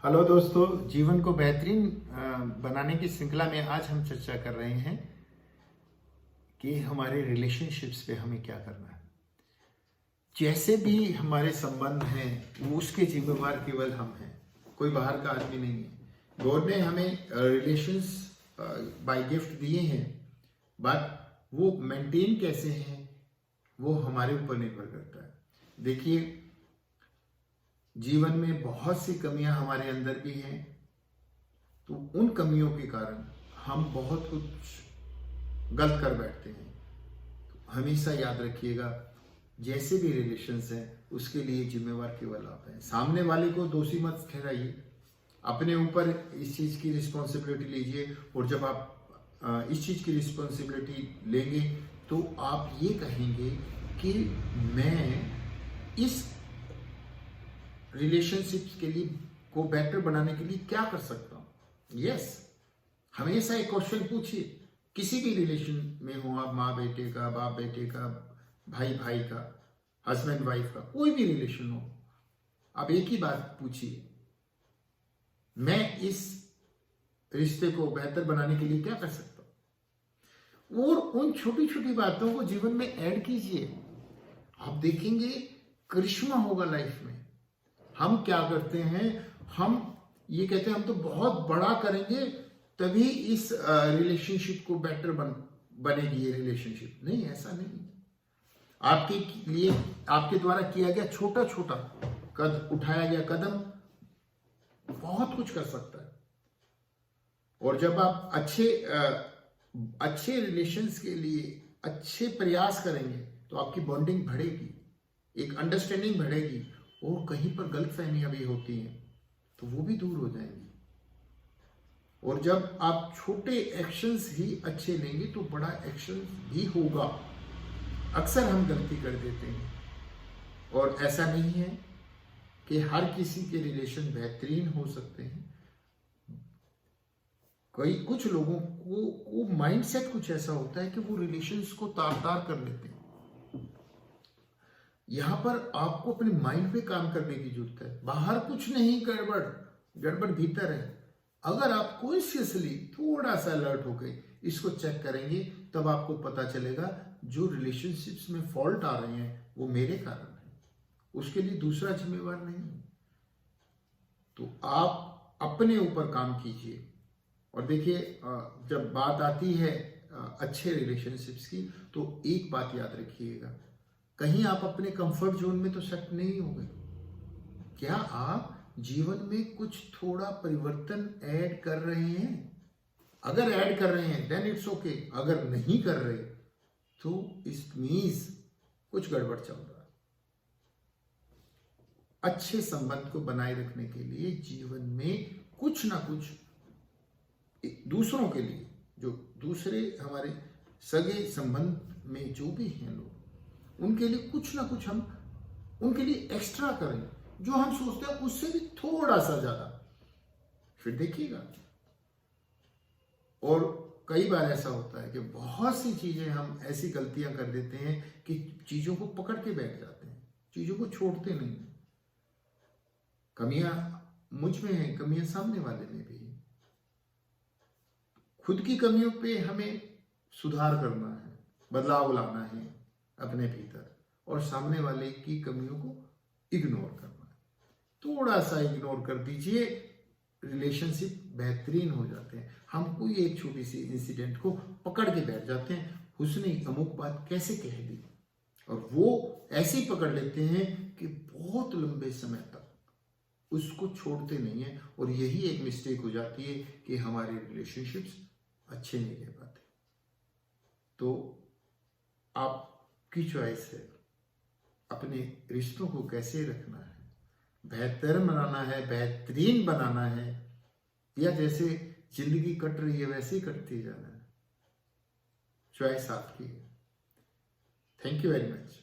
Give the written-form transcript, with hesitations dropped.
Hello दोस्तों, जीवन को बेहतरीन बनाने की श्रृंखला में आज हम चर्चा कर रहे हैं कि हमारे रिलेशनशिप्स पे हमें क्या करना है। जैसे भी हमारे संबंध हैं वो उसके जिम्मेवार केवल हम हैं, कोई बाहर का आदमी नहीं है। गॉड ने हमें रिलेशंस बाय गिफ्ट दिए हैं, बट वो मेंटेन कैसे हैं वो हमारे ऊपर निर्भर करता है। देखिए, जीवन में बहुत सी कमियां हमारे अंदर भी हैं, तो उन कमियों के कारण हम बहुत कुछ गलत कर बैठते हैं। तो हमेशा याद रखिएगा, जैसे भी रिलेशंस हैं उसके लिए जिम्मेवार केवल आप हैं। सामने वाले को दोषी मत ठहराइए, अपने ऊपर इस चीज़ की रिस्पॉन्सिबिलिटी लीजिए। और जब आप इस चीज़ की रिस्पॉन्सिबिलिटी लेंगे तो आप ये कहेंगे कि मैं इस रिलेशनशिप्स के लिए को बेटर बनाने के लिए क्या कर सकता हूँ। यस, हमेशा एक क्वेश्चन पूछिए। किसी भी रिलेशन में हो आप, माँ बेटे का, बाप बेटे का, भाई भाई का, हस्बैंड वाइफ का, कोई भी रिलेशन हो, आप एक ही बात पूछिए, मैं इस रिश्ते को बेहतर बनाने के लिए क्या कर सकता हूँ। और उन छोटी छोटी बातों को जीवन में ऐड कीजिए, आप देखेंगे करिश्मा होगा लाइफ में। हम क्या करते हैं, हम ये कहते हैं हम तो बहुत बड़ा करेंगे तभी इस रिलेशनशिप को बेटर बनेगी ये रिलेशनशिप। नहीं, ऐसा नहीं। आपके लिए, आपके द्वारा किया गया छोटा छोटा उठाया गया कदम बहुत कुछ कर सकता है। और जब आप अच्छे रिलेशंस के लिए अच्छे प्रयास करेंगे तो आपकी बॉन्डिंग बढ़ेगी, एक अंडरस्टैंडिंग बढ़ेगी, और कहीं पर गलतफहमियां भी होती हैं तो वो भी दूर हो जाएंगी। और जब आप छोटे एक्शंस ही अच्छे लेंगे तो बड़ा एक्शन भी होगा। अक्सर हम गलती कर देते हैं, और ऐसा नहीं है कि हर किसी के रिलेशन बेहतरीन हो सकते हैं। कुछ लोगों को माइंडसेट कुछ ऐसा होता है कि वो रिलेशंस को तार तार कर लेते हैं। यहां पर आपको अपने माइंड पे काम करने की जरूरत है। बाहर कुछ नहीं, गड़बड़ भीतर है। अगर आप कॉन्शियसली थोड़ा सा अलर्ट होकर इसको चेक करेंगे तब आपको पता चलेगा जो रिलेशनशिप्स में फॉल्ट आ रहे हैं वो मेरे कारण है, उसके लिए दूसरा जिम्मेवार नहीं। तो आप अपने ऊपर काम कीजिए। और देखिए, जब बात आती है अच्छे रिलेशनशिप्स की, तो एक बात याद रखिएगा, कहीं आप अपने कंफर्ट जोन में तो सेट नहीं हो गए। क्या आप जीवन में कुछ थोड़ा परिवर्तन ऐड कर रहे हैं? अगर ऐड कर रहे हैं देन इट्स ओके, अगर नहीं कर रहे तो इट मींस कुछ गड़बड़ चल रहा है। अच्छे संबंध को बनाए रखने के लिए जीवन में कुछ ना कुछ दूसरों के लिए, जो दूसरे हमारे सगे संबंध में जो भी हैं लोग, उनके लिए कुछ ना कुछ हम उनके लिए एक्स्ट्रा करें, जो हम सोचते हैं उससे भी थोड़ा सा ज्यादा, फिर देखिएगा। और कई बार ऐसा होता है कि बहुत सी चीजें हम ऐसी गलतियां कर देते हैं कि चीजों को पकड़ के बैठ जाते हैं, चीजों को छोड़ते नहीं। कमियां मुझ में हैं, कमियां सामने वाले में भी हैं। खुद की कमियों पे हमें सुधार करना है, बदलाव लाना है अपने भीतर, और सामने वाले की कमियों को इग्नोर करना है। थोड़ा सा इग्नोर कर दीजिए, रिलेशनशिप बेहतरीन हो जाते हैं। हम कोई एक छोटी सी इंसिडेंट को पकड़ के बैठ जाते हैं, उसने अमुक बात कैसे कह दी, और वो ऐसे ही पकड़ लेते हैं कि बहुत लंबे समय तक उसको छोड़ते नहीं है। और यही एक मिस्टेक हो जाती है कि हमारे रिलेशनशिप्स अच्छे नहीं रह पाते। तो आपकी चॉइस है अपने रिश्तों को कैसे रखना है, बेहतर बनाना है, बेहतरीन बनाना है, या जैसे जिंदगी कट रही है वैसे ही कटती जाना है। चॉइस आपकी है। Thank you very much.